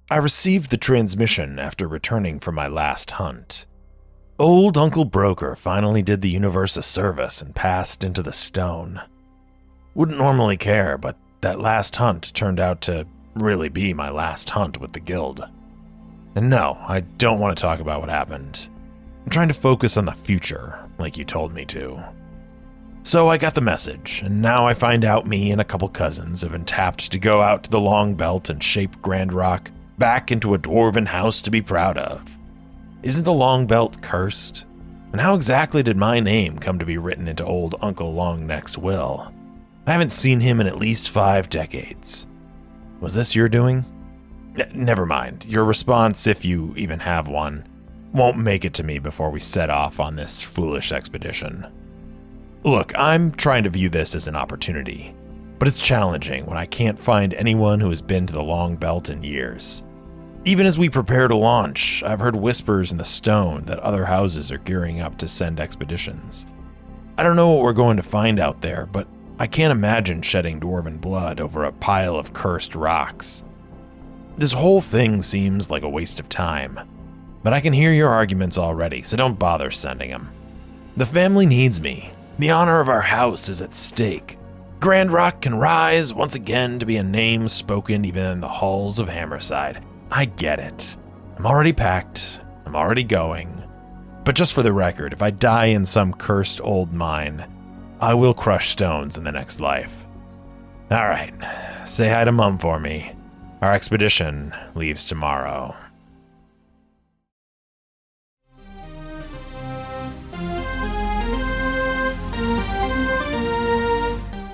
I received the transmission after returning from my last hunt. Old Uncle Broker finally did the universe a service and passed into the stone. Wouldn't normally care, but that last hunt turned out to really be my last hunt with the guild. And no, I don't want to talk about what happened. I'm trying to focus on the future, like you told me to. So I got the message, and now I find out me and a couple cousins have been tapped to go out to the Long Belt and shape Grand Rock back into a dwarven house to be proud of. Isn't the Long Belt cursed? And how exactly did my name come to be written into old Uncle Longneck's will? I haven't seen him in at least 5 decades. Was this your doing? Never mind. Your response, if you even have one, won't make it to me before we set off on this foolish expedition. Look, I'm trying to view this as an opportunity, but it's challenging when I can't find anyone who has been to the Long Belt in years. Even as we prepare to launch, I've heard whispers in the stone that other houses are gearing up to send expeditions. I don't know what we're going to find out there, but I can't imagine shedding dwarven blood over a pile of cursed rocks. This whole thing seems like a waste of time, but I can hear your arguments already, so don't bother sending them. The family needs me. The honor of our house is at stake. Grand Rock can rise once again to be a name spoken even in the halls of Hammerside. I get it. I'm already packed. I'm already going. But just for the record, if I die in some cursed old mine, I will crush stones in the next life. All right, say hi to Mum for me. Our expedition leaves tomorrow.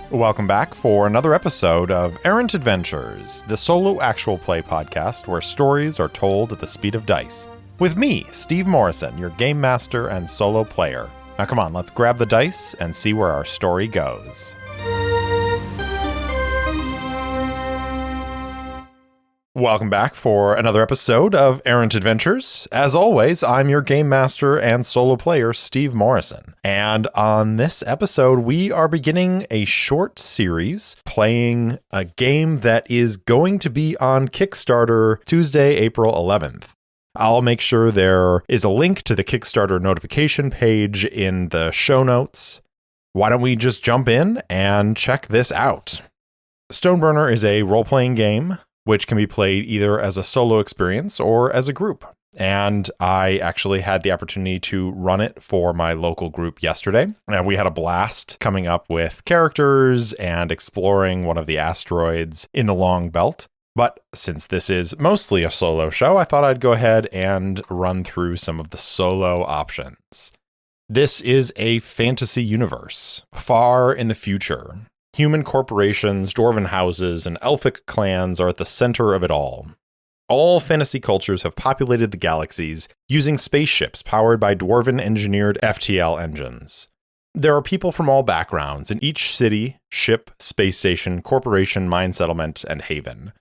Welcome back for another episode of Errant Adventures, the solo actual play podcast where stories are told at the speed of dice. With me, Steve Morrison, your game master and solo player. Now come on, let's grab the dice and see where our story goes. Welcome back for another episode of Errant Adventures. As always, I'm your game master and solo player, Steve Morrison. And on this episode, we are beginning a short series playing a game that is going to be on Kickstarter Tuesday, April 11th. I'll make sure there is a link to the Kickstarter notification page in the show notes. Why don't we just jump in and check this out? Stoneburner is a role-playing game which can be played either as a solo experience or as a group. And I actually had the opportunity to run it for my local group yesterday. And we had a blast coming up with characters and exploring one of the asteroids in the Long Belt. But since this is mostly a solo show, I thought I'd go ahead and run through some of the solo options. This is a fantasy universe, far in the future. Human corporations, dwarven houses, and elfic clans are at the center of it all. All fantasy cultures have populated the galaxies using spaceships powered by dwarven-engineered FTL engines. There are people from all backgrounds in each city, ship, space station, corporation, mine settlement, and haven.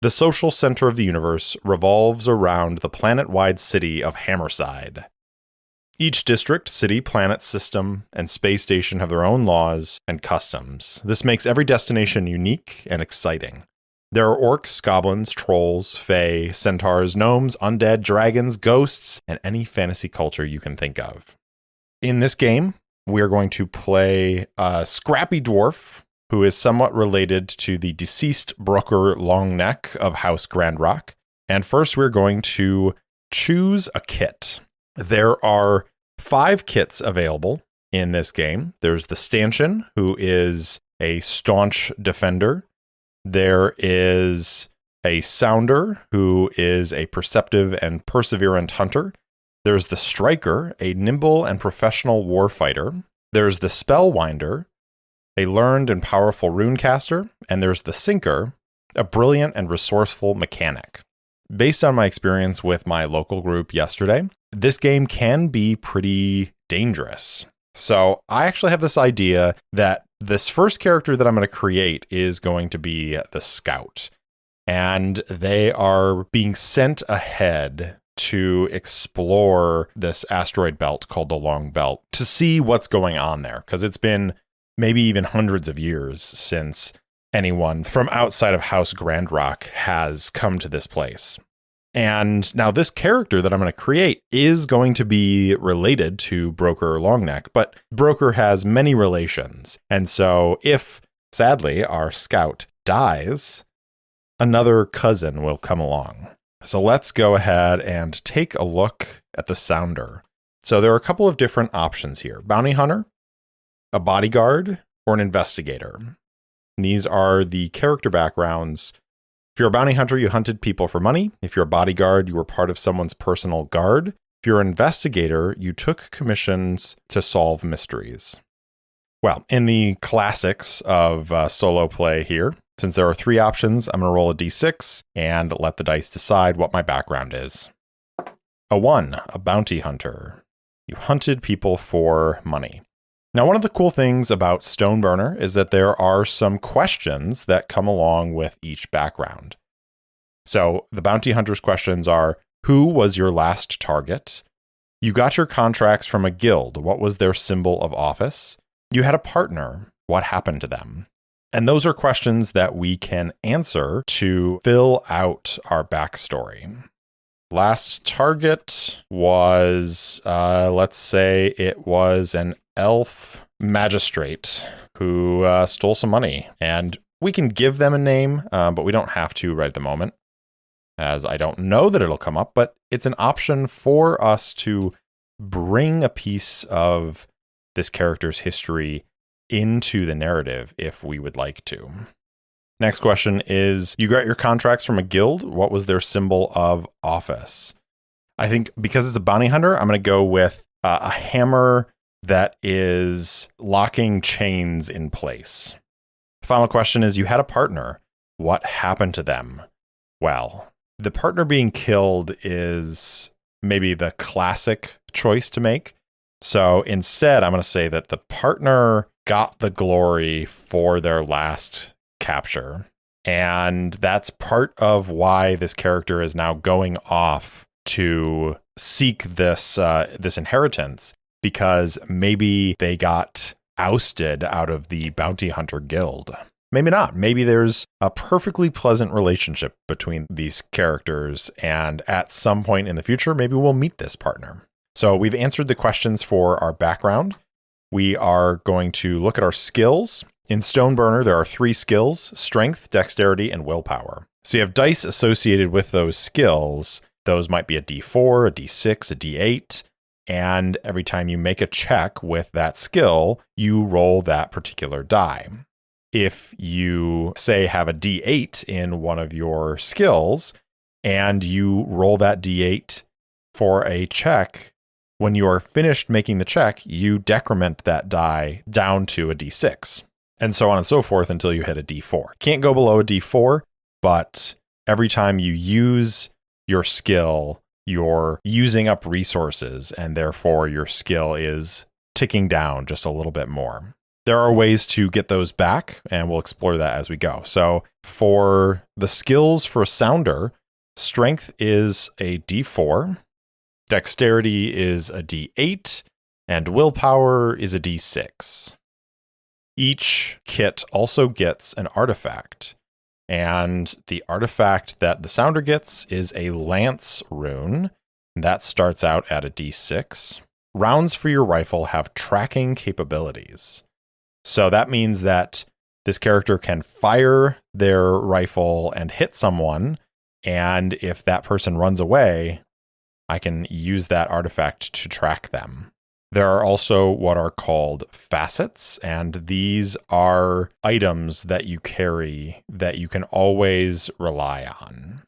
The social center of the universe revolves around the planet-wide city of Hammerside. Each district, city, planet system, and space station have their own laws and customs. This makes every destination unique and exciting. There are orcs, goblins, trolls, fae, centaurs, gnomes, undead, dragons, ghosts, and any fantasy culture you can think of. In this game, we are going to play a scrappy dwarf who is somewhat related to the deceased Brooker Longneck of House Grand Rock. And first, we're going to choose a kit. There are 5 kits available in this game. There's the Stanchion, who is a staunch defender. There is a Sounder, who is a perceptive and perseverant hunter. There's the Striker, a nimble and professional warfighter. There's the Spellwinder, a learned and powerful runecaster. And there's the Sinker, a brilliant and resourceful mechanic. Based on my experience with my local group yesterday, this game can be pretty dangerous. So I actually have this idea that this first character that I'm going to create is going to be the Scout. And they are being sent ahead to explore this asteroid belt called the Long Belt to see what's going on there. Because it's been maybe even hundreds of years since anyone from outside of House Grand Rock has come to this place. And now this character that I'm going to create is going to be related to Broker Longneck, but Broker has many relations. And so if, sadly, our scout dies, another cousin will come along. So let's go ahead and take a look at the Sounder. So there are a couple of different options here. Bounty Hunter, a bodyguard, or an investigator. And these are the character backgrounds. If you're a bounty hunter, you hunted people for money. If you're a bodyguard, you were part of someone's personal guard. If you're an investigator, you took commissions to solve mysteries. Well, in the classics of solo play here, since there are 3 options, I'm going to roll a d6 and let the dice decide what my background is. A 1, a bounty hunter. You hunted people for money. Now, one of the cool things about Stoneburner is that there are some questions that come along with each background. So the bounty hunter's questions are, who was your last target? You got your contracts from a guild. What was their symbol of office? You had a partner. What happened to them? And those are questions that we can answer to fill out our backstory. Last target was, let's say it was an elf magistrate who stole some money. And we can give them a name, but we don't have to right at the moment, as I don't know that it'll come up, but it's an option for us to bring a piece of this character's history into the narrative if we would like to. Next question is, you got your contracts from a guild. What was their symbol of office? I think because it's a bounty hunter, I'm going to go with a hammer that is locking chains in place. The final question is, you had a partner. What happened to them? Well, the partner being killed is maybe the classic choice to make. So instead, I'm going to say that the partner got the glory for their last capture. And that's part of why this character is now going off to seek this inheritance, because maybe they got ousted out of the bounty hunter guild. Maybe not. Maybe there's a perfectly pleasant relationship between these characters, and at some point in the future, maybe we'll meet this partner. So we've answered the questions for our background. We are going to look at our skills. In Stoneburner, there are 3 skills: strength, dexterity, and willpower. So you have dice associated with those skills. Those might be a d4, a d6, a d8. And every time you make a check with that skill, you roll that particular die. If you, say, have a d8 in one of your skills and you roll that d8 for a check, when you are finished making the check, you decrement that die down to a d6, and so on and so forth until you hit a d4. Can't go below a d4, but every time you use your skill, you're using up resources, and therefore your skill is ticking down just a little bit more. There are ways to get those back, and we'll explore that as we go. So for the skills for Sounder, strength is a d4, dexterity is a d8, and willpower is a d6. Each kit also gets an artifact, and the artifact that the Sounder gets is a lance rune. That starts out at a d6. Rounds for your rifle have tracking capabilities. So that means that this character can fire their rifle and hit someone, and if that person runs away, I can use that artifact to track them. There are also what are called facets, and these are items that you carry that you can always rely on.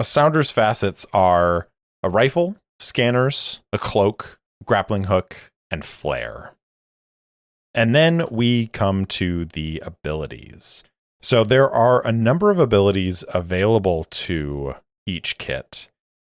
A Sounder's facets are a rifle, scanners, a cloak, grappling hook, and flare. And then we come to the abilities. So there are a number of abilities available to each kit,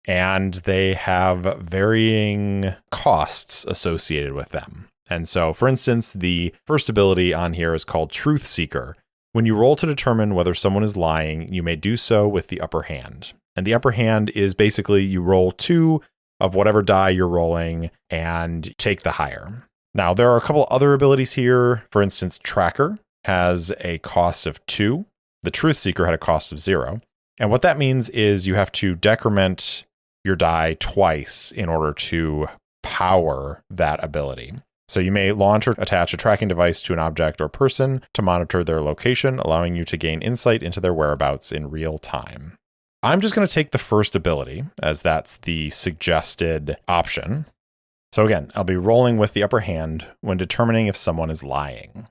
and they have varying costs associated with them. And so, for instance, the first ability on here is called Truth Seeker. When you roll to determine whether someone is lying, you may do so with the upper hand. And the upper hand is basically you roll 2 of whatever die you're rolling and take the higher. Now, there are a couple other abilities here. For instance, Tracker has a cost of 2. The Truth Seeker had a cost of 0. And what that means is you have to decrement your die twice in order to power that ability. So you may launch or attach a tracking device to an object or person to monitor their location, allowing you to gain insight into their whereabouts in real time. I'm just going to take the first ability, as that's the suggested option. So again, I'll be rolling with the upper hand when determining if someone is lying.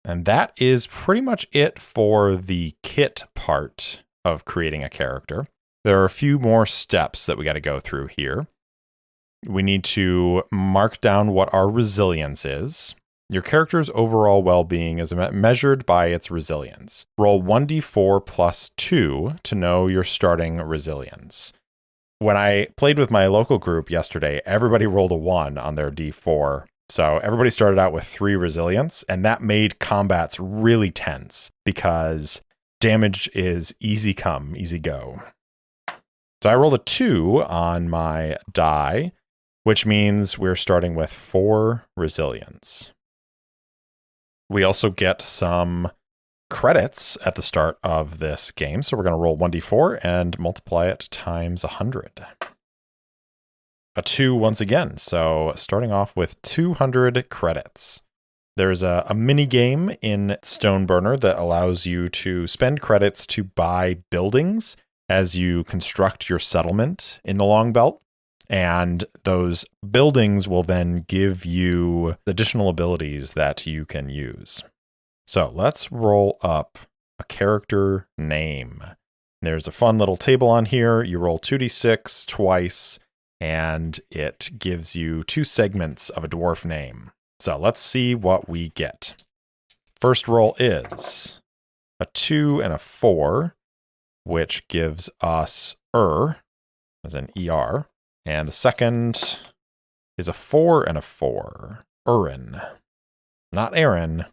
And that is pretty much it for the kit part of creating a character. There are a few more steps that we got to go through here. We need to mark down what our resilience is. Your character's overall well-being is measured by its resilience. Roll 1d4 plus 2 to know your starting resilience. When I played with my local group yesterday, everybody rolled a 1 on their d4. So everybody started out with 3 resilience, and that made combats really tense because damage is easy come, easy go. So I rolled a 2 on my die, which means we're starting with 4 resilience. We also get some credits at the start of this game. So we're going to roll 1d4 and multiply it times 100. A 2 once again. So starting off with 200 credits. There's a mini game in Stoneburner that allows you to spend credits to buy buildings as you construct your settlement in the Longbelt. And those buildings will then give you additional abilities that you can use. So let's roll up a character name. There's a fun little table on here. You roll 2d6 twice, and it gives you 2 segments of a dwarf name. So let's see what we get. First roll is a 2 and a 4, which gives us as in ER. And the second is a 4 and a 4, Urin. Not Aaron,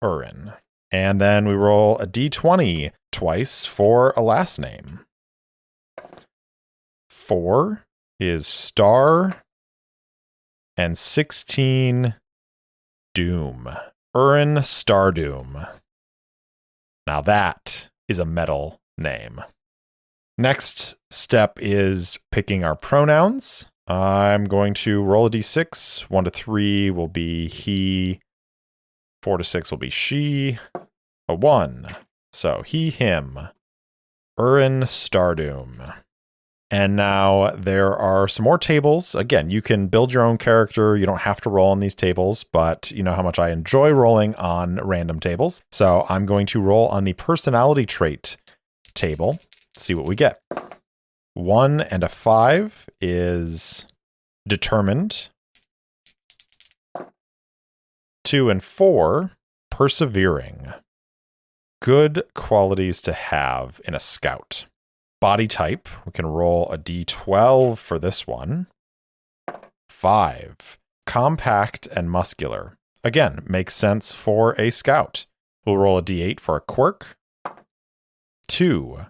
Urin. And then we roll a d20 twice for a last name. 4 is Star, and 16, Doom. Urin Stardoom. Now that is a metal name. Next step is picking our pronouns. I'm going to roll a d6. 1 to 3 will be he. 4 to 6 will be she. A 1. So he, him. Urin Stardoom. And now there are some more tables. Again, you can build your own character. You don't have to roll on these tables, but you know how much I enjoy rolling on random tables. So I'm going to roll on the personality trait table. See what we get. 1 and a 5 is determined. 2 and 4, persevering. Good qualities to have in a scout. Body type, we can roll a d12 for this one. 5, compact and muscular. Again, makes sense for a scout. We'll roll a d8 for a quirk. 2,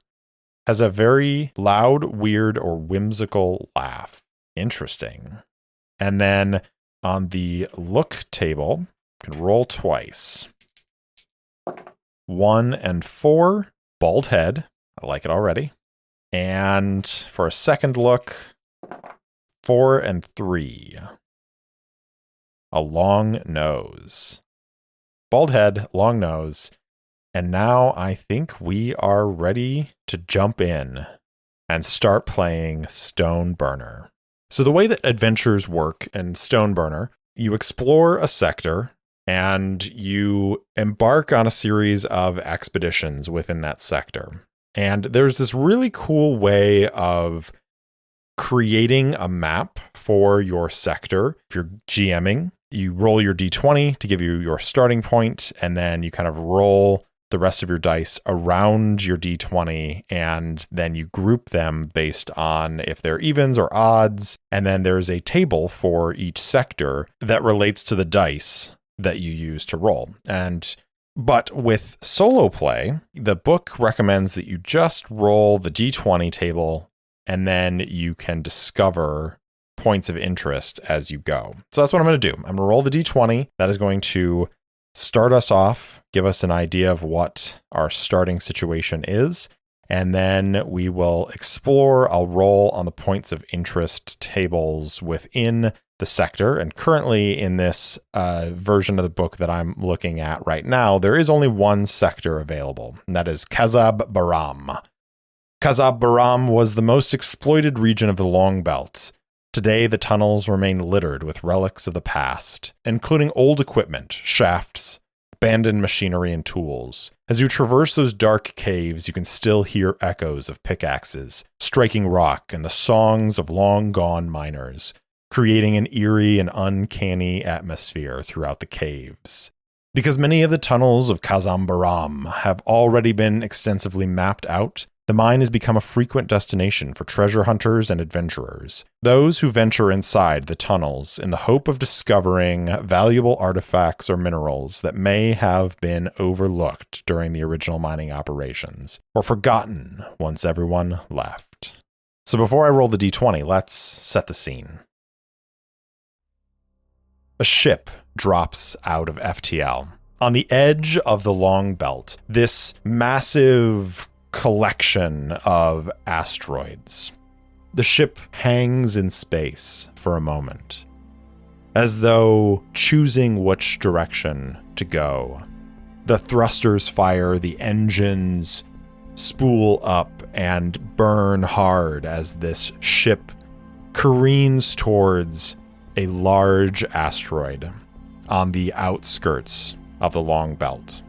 has a very loud, weird, or whimsical laugh. Interesting. And then on the look table, you can roll twice. 1 and 4, bald head. I like it already. And for a second look, 4 and 3, a long nose. Bald head, long nose. And now I think we are ready to jump in and start playing Stoneburner. So the way that adventures work in Stoneburner, you explore a sector and you embark on a series of expeditions within that sector. And there's this really cool way of creating a map for your sector. If you're GMing, you roll your d20 to give you your starting point, and then you kind of roll the rest of your dice around your d20, and then you group them based on if they're evens or odds. And then there's a table for each sector that relates to the dice that you use to roll. But with solo play, the book recommends that you just roll the d20 table, and then you can discover points of interest as you go. So that's what I'm going to do. I'm going to roll the d20. That is going to start us off, give us an idea of what our starting situation is. and then we will explore. I'll roll on the points of interest tables within the sector. And currently in this version of the book that I'm looking at right now, there is only one sector available, and that is Kazab Baram. Kazab Baram was the most exploited region of the Long Belt. Today, the tunnels remain littered with relics of the past, including old equipment, shafts, abandoned machinery, and tools. As you traverse those dark caves, you can still hear echoes of pickaxes striking rock and the songs of long-gone miners, creating an eerie and uncanny atmosphere throughout the caves. Because many of the tunnels of Kazam Baram have already been extensively mapped out, the mine has become a frequent destination for treasure hunters and adventurers, those who venture inside the tunnels in the hope of discovering valuable artifacts or minerals that may have been overlooked during the original mining operations, or forgotten once everyone left. So before I roll the d20, let's set the scene. A ship drops out of FTL. On the edge of the Long Belt, this massive collection of asteroids. The ship hangs in space for a moment, as though choosing which direction to go. The thrusters fire, the engines spool up and burn hard as this ship careens towards a large asteroid on the outskirts of the Long Belt.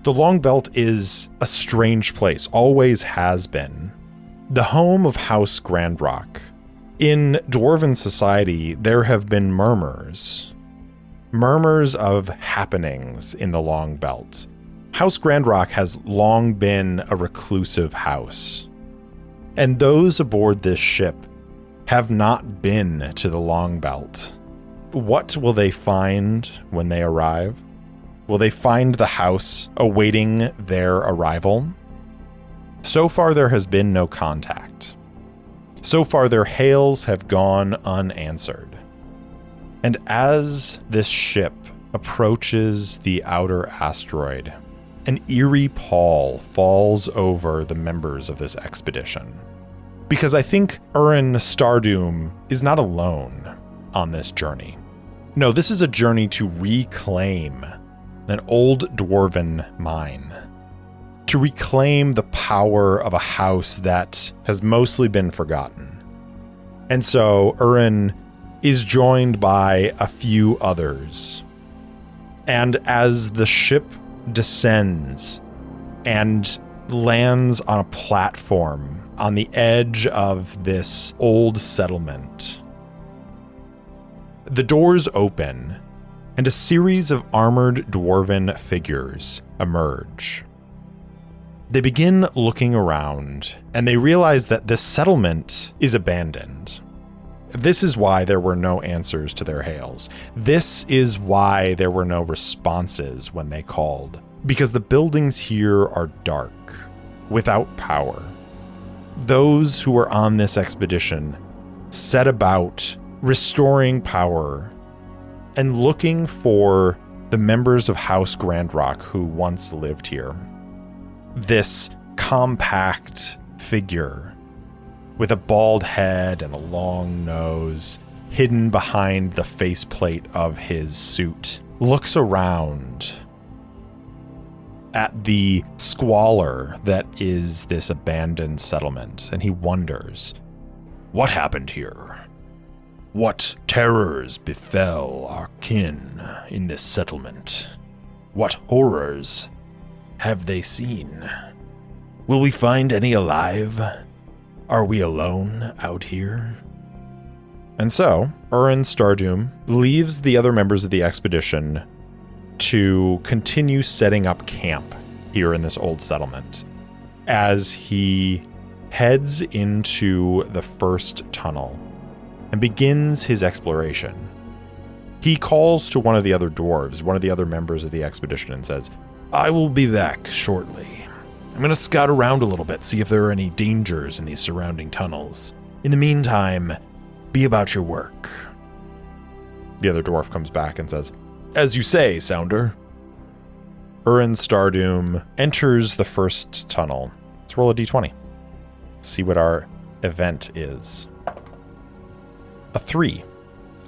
The Long Belt is a strange place, always has been. The home of House Grandrock. In Dwarven society, there have been murmurs of happenings in the Long Belt. House Grandrock has long been a reclusive house, and those aboard this ship have not been to the Long Belt. What will they find when they arrive? Will they find the house awaiting their arrival? So far, there has been no contact. So far, their hails have gone unanswered. And as this ship approaches the outer asteroid, an eerie pall falls over the members of this expedition. Because I think Urin Stardoom is not alone on this journey. No, this is a journey to reclaim an old dwarven mine, to reclaim the power of a house that has mostly been forgotten. And so Urin is joined by a few others. And as the ship descends and lands on a platform on the edge of this old settlement, the doors open and a series of armored dwarven figures emerge. They begin looking around, and they realize that this settlement is abandoned. This is why there were no answers to their hails. This is why there were no responses when they called, because the buildings here are dark, without power. Those who were on this expedition set about restoring power and looking for the members of House Grandrock who once lived here. This compact figure with a bald head and a long nose hidden behind the faceplate of his suit looks around at the squalor that is this abandoned settlement, and he wonders, what happened here? What terrors befell our kin in this settlement? What horrors have they seen? Will we find any alive? Are we alone out here? And so, Urin Stardoom leaves the other members of the expedition to continue setting up camp here in this old settlement as he heads into the first tunnel and begins his exploration. He calls to one of the other dwarves, one of the other members of the expedition, and says, I will be back shortly. I'm going to scout around a little bit, see if there are any dangers in these surrounding tunnels. In the meantime, be about your work. The other dwarf comes back and says, As you say, Sounder. Urin Stardoom enters the first tunnel. Let's roll a d20. See what our event is. A 3.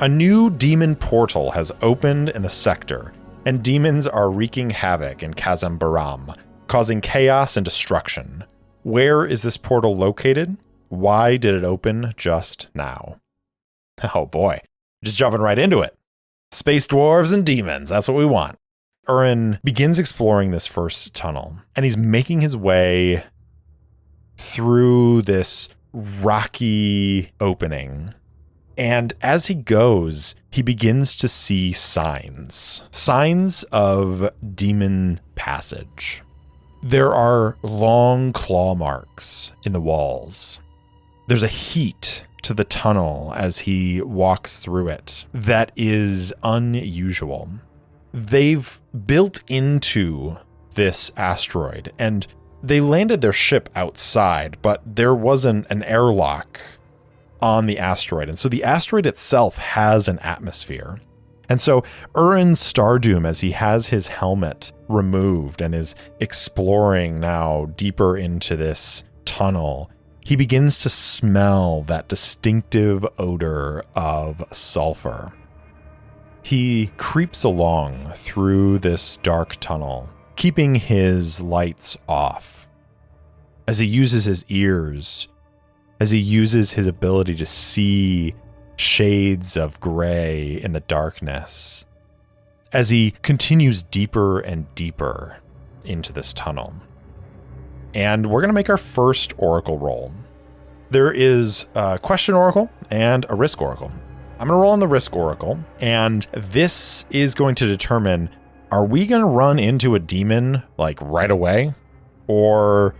A new demon portal has opened in the sector, and demons are wreaking havoc in Kazam Baram, causing chaos and destruction. Where is this portal located? Why did it open just now? Oh boy, just jumping right into it. Space dwarves and demons, that's what we want. Urin begins exploring this first tunnel, and he's making his way through this rocky opening. And as he goes, he begins to see signs of demon passage. There are long claw marks in the walls. There's a heat to the tunnel as he walks through it that is unusual. They've built into this asteroid, and they landed their ship outside, but there wasn't an airlock on the asteroid. And so the asteroid itself has an atmosphere. And so Urin Stardoom, as he has his helmet removed and is exploring now deeper into this tunnel, he begins to smell that distinctive odor of sulfur. He creeps along through this dark tunnel, keeping his lights off. As he uses his ears, as he uses his ability to see shades of gray in the darkness, as he continues deeper and deeper into this tunnel. And we're going to make our first oracle roll. There is a question oracle and a risk oracle. I'm going to roll on the risk oracle, and this is going to determine, are we going to run into a demon like right away, or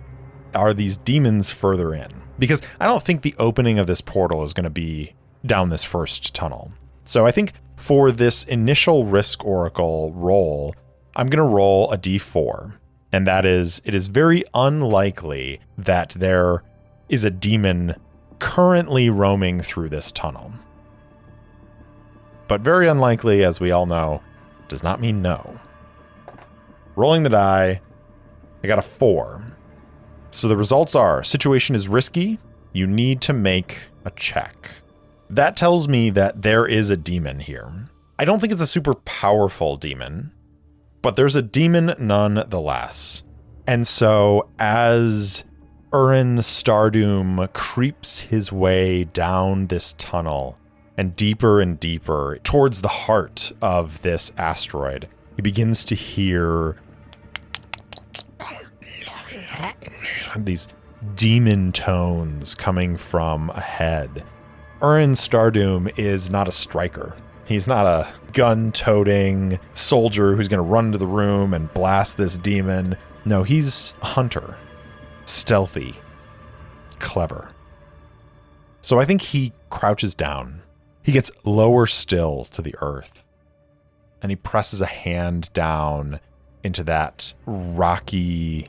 are these demons further in? Because I don't think the opening of this portal is going to be down this first tunnel. So I think for this initial risk oracle roll, I'm going to roll a d4. And that is, it is very unlikely that there is a demon currently roaming through this tunnel. But very unlikely, as we all know, does not mean no. Rolling the die, I got a 4. So the results are, situation is risky, you need to make a check. That tells me that there is a demon here. I don't think it's a super powerful demon, but there's a demon nonetheless. And so as Urin Stardoom creeps his way down this tunnel and deeper towards the heart of this asteroid, he begins to hear these demon tones coming from ahead. Urin Stardoom is not a striker. He's not a gun-toting soldier who's going to run into the room and blast this demon. No, he's a hunter. Stealthy. Clever. So I think he crouches down. He gets lower still to the earth. And he presses a hand down into that rocky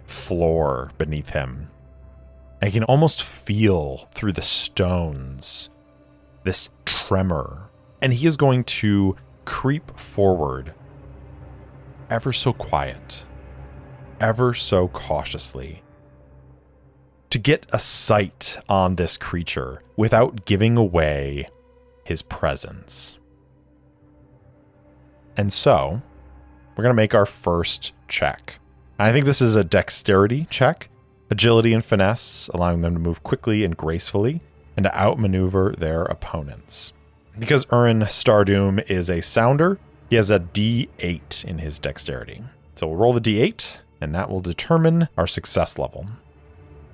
floor beneath him. I can almost feel through the stones this tremor. And he is going to creep forward ever so quiet, ever so cautiously, to get a sight on this creature without giving away his presence. And so, we're going to make our first check. I think this is a dexterity check. Agility and finesse, allowing them to move quickly and gracefully and to outmaneuver their opponents. Because Urin Stardoom is a sounder, he has a D8 in his dexterity. So we'll roll the D8, and that will determine our success level.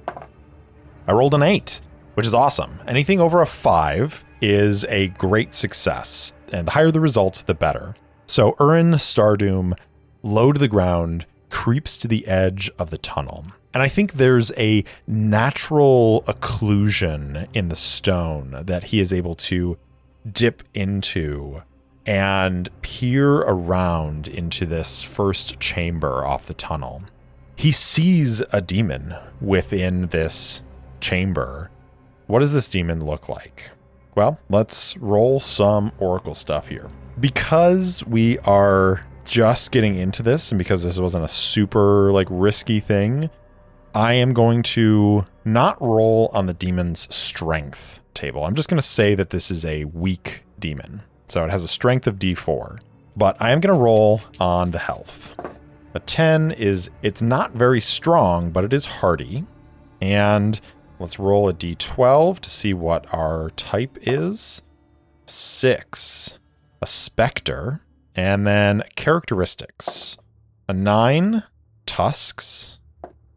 I rolled an 8, which is awesome. Anything over a 5 is a great success, and the higher the result, the better. So Urin Stardoom, low to the ground, creeps to the edge of the tunnel. And I think there's a natural occlusion in the stone that he is able to dip into and peer around into this first chamber off the tunnel. He sees a demon within this chamber. What does this demon look like? Well, let's roll some oracle stuff here. Because we are just getting into this and because this wasn't a super like risky thing, I am going to not roll on the demon's strength table. I'm just going to say that this is a weak demon. So it has a strength of D4, but I am going to roll on the health. A 10 is, it's not very strong, but it is hardy. And let's roll a D12 to see what our type is. 6, a specter, and then characteristics. A 9, tusks,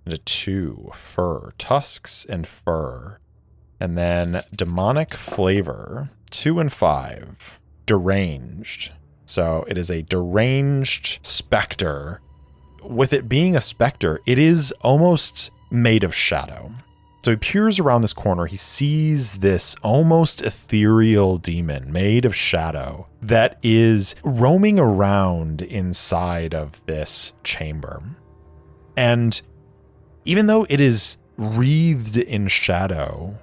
and a 2, fur, tusks and fur. And then demonic flavor, 2 and 5, deranged. So it is a deranged specter. With it being a specter, it is almost made of shadow. So he peers around this corner. He sees this almost ethereal demon made of shadow that is roaming around inside of this chamber. And even though it is wreathed in shadow,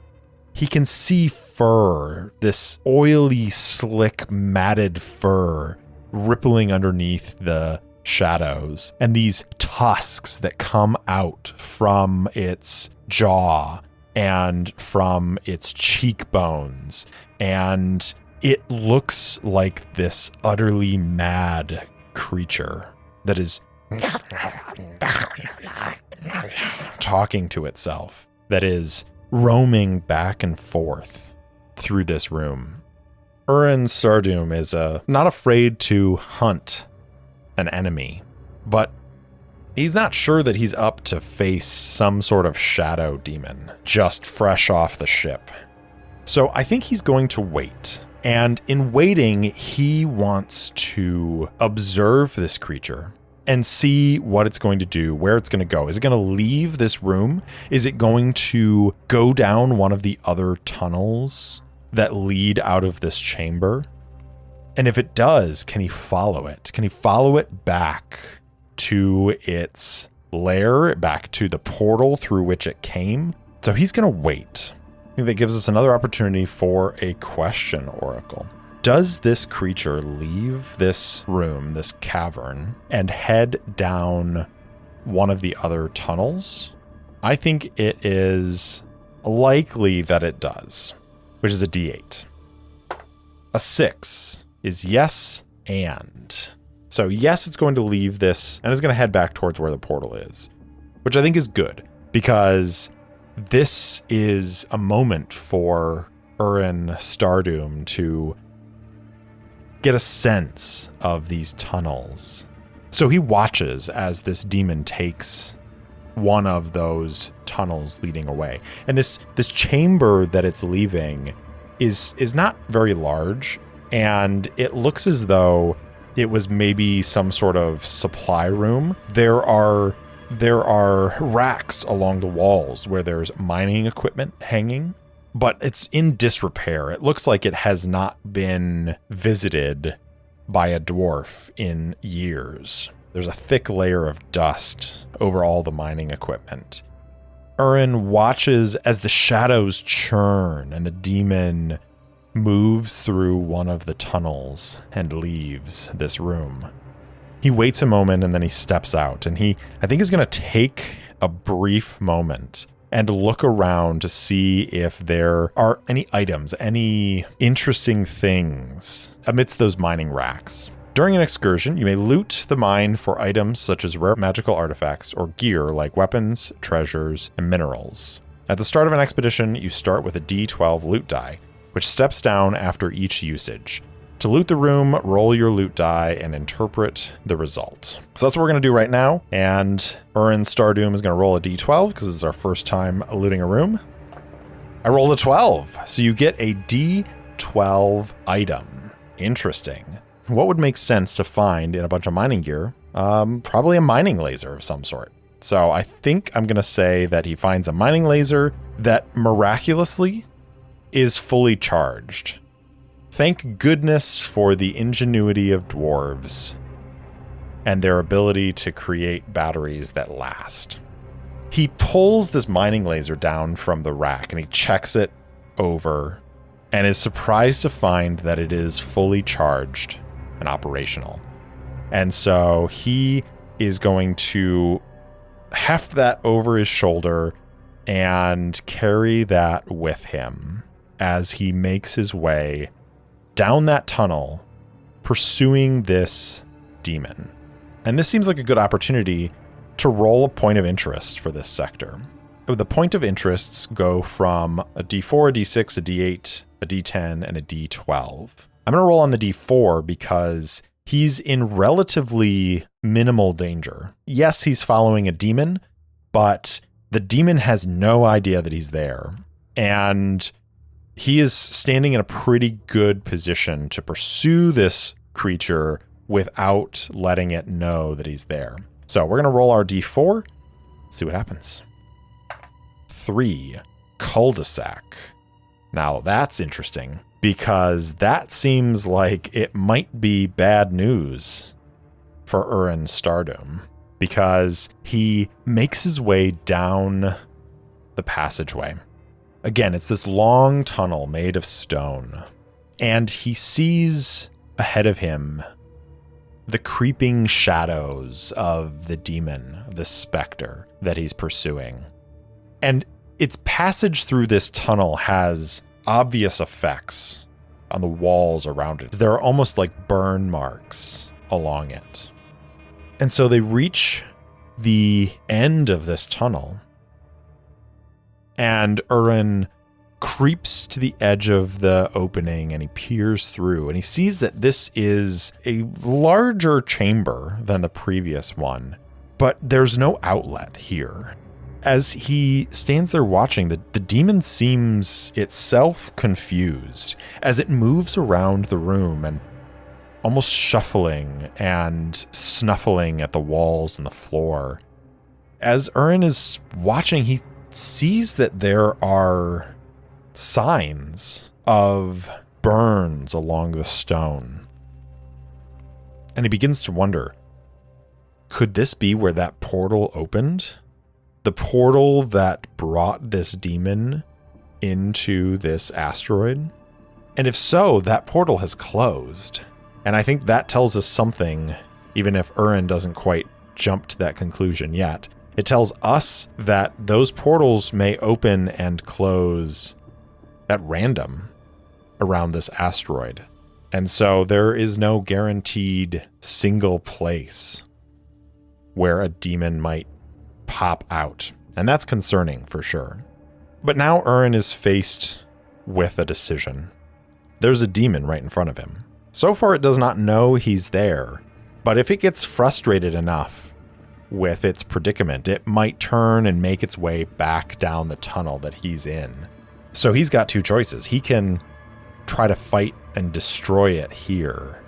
he can see fur, this oily, slick, matted fur rippling underneath the shadows, and these tusks that come out from its jaw and from its cheekbones, and it looks like this utterly mad creature that is talking to itself, that is roaming back and forth through this room. Urin Sardum is not afraid to hunt an enemy, but he's not sure that he's up to face some sort of shadow demon just fresh off the ship. So I think he's going to wait. And in waiting, he wants to observe this creature and see what it's going to do, where it's going to go. Is it going to leave this room? Is it going to go down one of the other tunnels that lead out of this chamber? And if it does, can he follow it? Can he follow it back to its lair, back to the portal through which it came? So he's going to wait. I think that gives us another opportunity for a question, Oracle. Does this creature leave this room, this cavern, and head down one of the other tunnels? I think it is likely that it does, which is a D8. A 6 is yes and. So yes, it's going to leave this and it's going to head back towards where the portal is, which I think is good because this is a moment for Urin Stardoom to get a sense of these tunnels. So he watches as this demon takes one of those tunnels leading away. And this chamber that it's leaving is not very large, and it looks as though it was maybe some sort of supply room. There are racks along the walls where there's mining equipment hanging, but it's in disrepair. It looks like it has not been visited by a dwarf in years. There's a thick layer of dust over all the mining equipment. Urin watches as the shadows churn and the demon moves through one of the tunnels and leaves this room. He waits a moment and then he steps out, and I think is going to take a brief moment and look around to see if there are any items, any interesting things amidst those mining racks. During an excursion, you may loot the mine for items such as rare magical artifacts or gear like weapons, treasures, and minerals. At the start of an expedition, you start with a D12 loot die, which steps down after each usage. To loot the room, roll your loot die and interpret the result. So that's what we're going to do right now. And Urin Stardoom is going to roll a D12 because this is our first time looting a room. I rolled a 12. So you get a D12 item. Interesting. What would make sense to find in a bunch of mining gear? Probably a mining laser of some sort. So I think I'm going to say that he finds a mining laser that miraculously is fully charged. Thank goodness for the ingenuity of dwarves and their ability to create batteries that last. He pulls this mining laser down from the rack and he checks it over and is surprised to find that it is fully charged and operational. And so he is going to heft that over his shoulder and carry that with him as he makes his way down that tunnel, pursuing this demon. And this seems like a good opportunity to roll a point of interest for this sector. The point of interests go from a D4, a D6, a D8, a D10, and a D12. I'm going to roll on the D4 because he's in relatively minimal danger. Yes, he's following a demon, but the demon has no idea that he's there. And he is standing in a pretty good position to pursue this creature without letting it know that he's there. So we're going to roll our D4, see what happens. 3, cul-de-sac. Now that's interesting because that seems like it might be bad news for Urin Stardoom, because he makes his way down the passageway. Again, it's this long tunnel made of stone, and he sees ahead of him the creeping shadows of the demon, the specter that he's pursuing. And its passage through this tunnel has obvious effects on the walls around it. There are almost like burn marks along it. And so they reach the end of this tunnel, and Urin creeps to the edge of the opening and he peers through, and he sees that this is a larger chamber than the previous one, but there's no outlet here. As he stands there watching, the demon seems itself confused as it moves around the room and almost shuffling and snuffling at the walls and the floor. As Urin is watching, he sees that there are signs of burns along the stone. And he begins to wonder, could this be where that portal opened? The portal that brought this demon into this asteroid? And if so, that portal has closed. And I think that tells us something, even if Urin doesn't quite jump to that conclusion yet. It tells us that those portals may open and close at random around this asteroid. And so there is no guaranteed single place where a demon might pop out. And that's concerning for sure. But now Urin is faced with a decision. There's a demon right in front of him. So far it does not know he's there, but if it gets frustrated enough with its predicament, it might turn and make its way back down the tunnel that he's in. So he's got two choices. He can try to fight and destroy it here,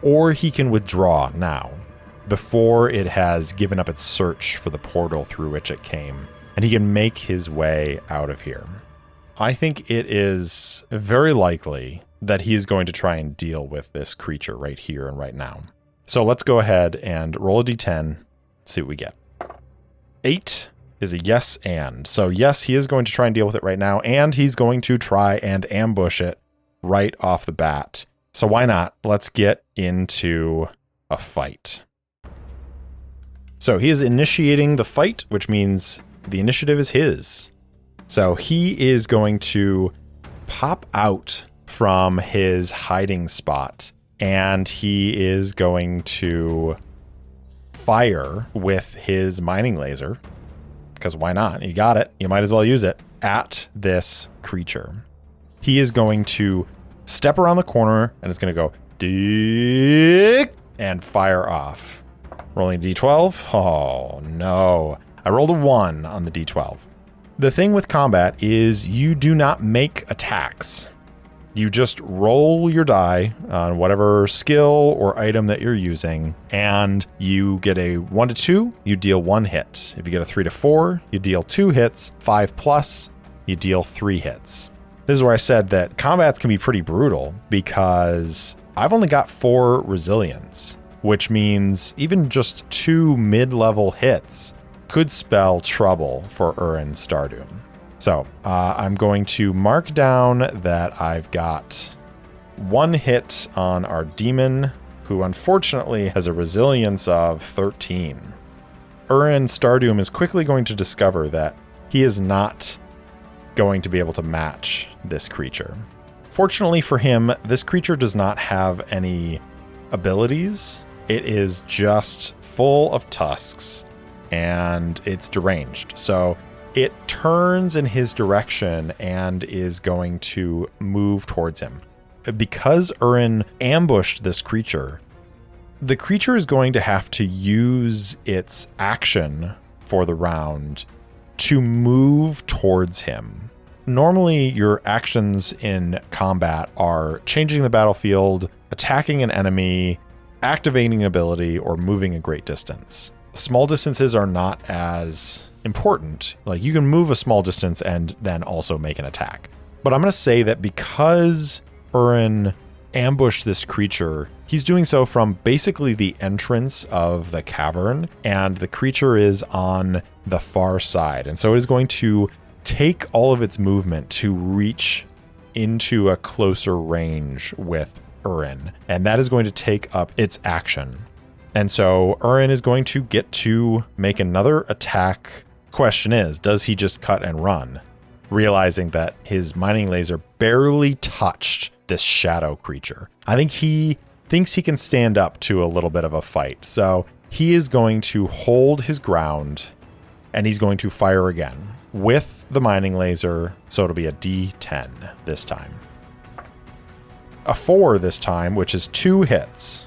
or he can withdraw now, before it has given up its search for the portal through which it came, and he can make his way out of here. I think it is very likely that he is going to try and deal with this creature right here and right now. So let's go ahead and roll a d10, see what we get. 8 is a yes and. So yes, he is going to try and deal with it right now, and he's going to try and ambush it right off the bat. So why not? Let's get into a fight. So he is initiating the fight, which means the initiative is his. So he is going to pop out from his hiding spot, and he is going to fire with his mining laser, because why not? You got it. You might as well use it at this creature. He is going to step around the corner, and it's going to go dick and fire off. Rolling a d12. Oh, no. I rolled a 1 on the d12. The thing with combat is you do not make attacks. You just roll your die on whatever skill or item that you're using, and you get a 1 to 2, you deal 1 hit. If you get a 3 to 4, you deal 2 hits. 5 plus, you deal 3 hits. This is where I said that combats can be pretty brutal, because I've only got 4 resilience, which means even just 2 mid-level hits could spell trouble for Urin Stardoom. So I'm going to mark down that I've got 1 hit on our demon who unfortunately has a resilience of 13. Urin Stardoom is quickly going to discover that he is not going to be able to match this creature. Fortunately for him, this creature does not have any abilities. It is just full of tusks and it's deranged. So it turns in his direction and is going to move towards him. Because Urin ambushed this creature, the creature is going to have to use its action for the round to move towards him. Normally, your actions in combat are changing the battlefield, attacking an enemy, activating an ability, or moving a great distance. Small distances are not as important. Like, you can move a small distance and then also make an attack. But I'm going to say that because Urin ambushed this creature, he's doing so from basically the entrance of the cavern, and the creature is on the far side. And so it is going to take all of its movement to reach into a closer range with Urin, and that is going to take up its action. And so Urin is going to get to make another attack. Question is, does he just cut and run, realizing that his mining laser barely touched this shadow creature? I think he thinks he can stand up to a little bit of a fight. So he is going to hold his ground and he's going to fire again with the mining laser. So it'll be a D10 this time. A 4 this time, which is 2 hits.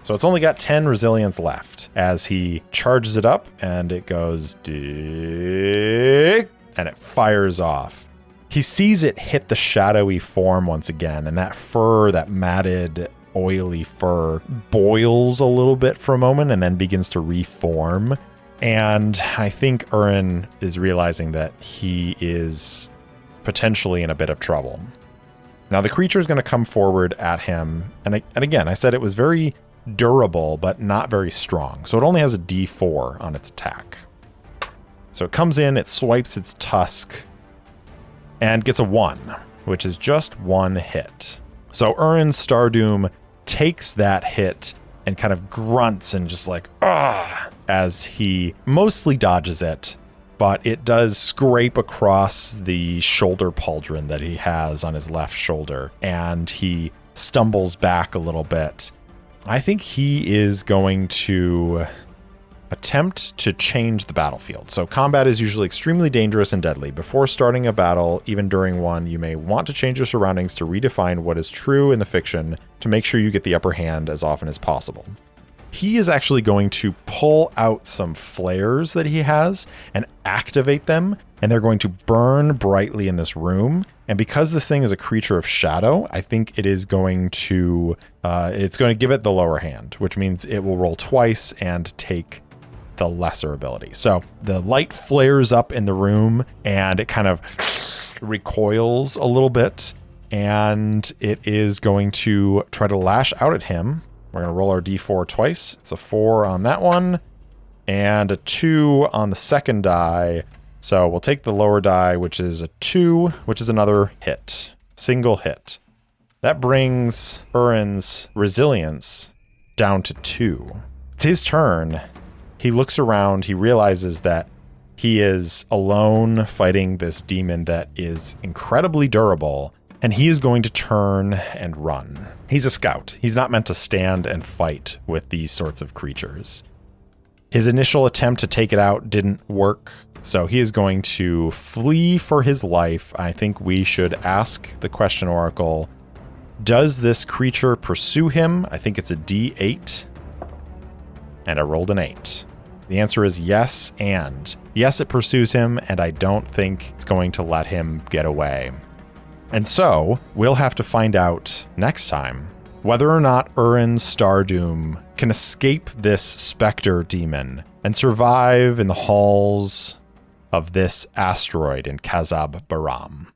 So it's only got 10 resilience left as he charges it up and it goes dick, and it fires off. He sees it hit the shadowy form once again, and that fur, that matted, oily fur, boils a little bit for a moment and then begins to reform. And I think Urin is realizing that he is potentially in a bit of trouble. Now the creature is going to come forward at him. And again, I said it was very durable, but not very strong. So it only has a D4 on its attack. So it comes in, it swipes its tusk, and gets a 1, which is just 1 hit. So Urin Stardoom takes that hit and kind of grunts and just like, as he mostly dodges it, but it does scrape across the shoulder pauldron that he has on his left shoulder, and he stumbles back a little bit. I think he is going to attempt to change the battlefield. So combat is usually extremely dangerous and deadly. Before starting a battle, even during one, you may want to change your surroundings to redefine what is true in the fiction to make sure you get the upper hand as often as possible. He is actually going to pull out some flares that he has and activate them, and they're going to burn brightly in this room. And because this thing is a creature of shadow, I think it is going to give it the lower hand, which means it will roll twice and take the lesser ability. So the light flares up in the room and it kind of recoils a little bit, and it is going to try to lash out at him. We're going to roll our D4 twice. It's a 4 on that one and a 2 on the second die. So we'll take the lower die, which is a 2, which is another hit. Single hit. That brings Urin's resilience down to 2. It's his turn. He looks around. He realizes that he is alone fighting this demon that is incredibly durable, and he is going to turn and run. He's a scout. He's not meant to stand and fight with these sorts of creatures. His initial attempt to take it out didn't work, so he is going to flee for his life. I think we should ask the question oracle, does this creature pursue him? I think it's a D8, and I rolled an 8. The answer is yes, and yes, it pursues him, and I don't think it's going to let him get away. And so we'll have to find out next time whether or not Urin Stardoom can escape this specter demon and survive in the halls of this asteroid in Kazab Baram.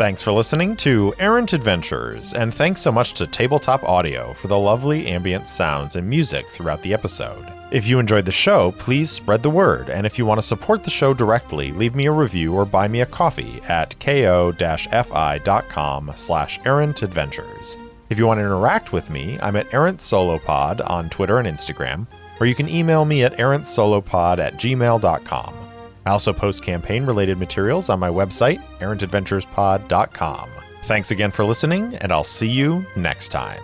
Thanks for listening to Errant Adventures, and thanks so much to Tabletop Audio for the lovely ambient sounds and music throughout the episode. If you enjoyed the show, please spread the word, and if you want to support the show directly, leave me a review or buy me a coffee at ko-fi.com/errantadventures. If you want to interact with me, I'm at Errant Solopod on Twitter and Instagram, or you can email me at errantsolopod@gmail.com. I also post campaign-related materials on my website, errantadventurespod.com. Thanks again for listening, and I'll see you next time.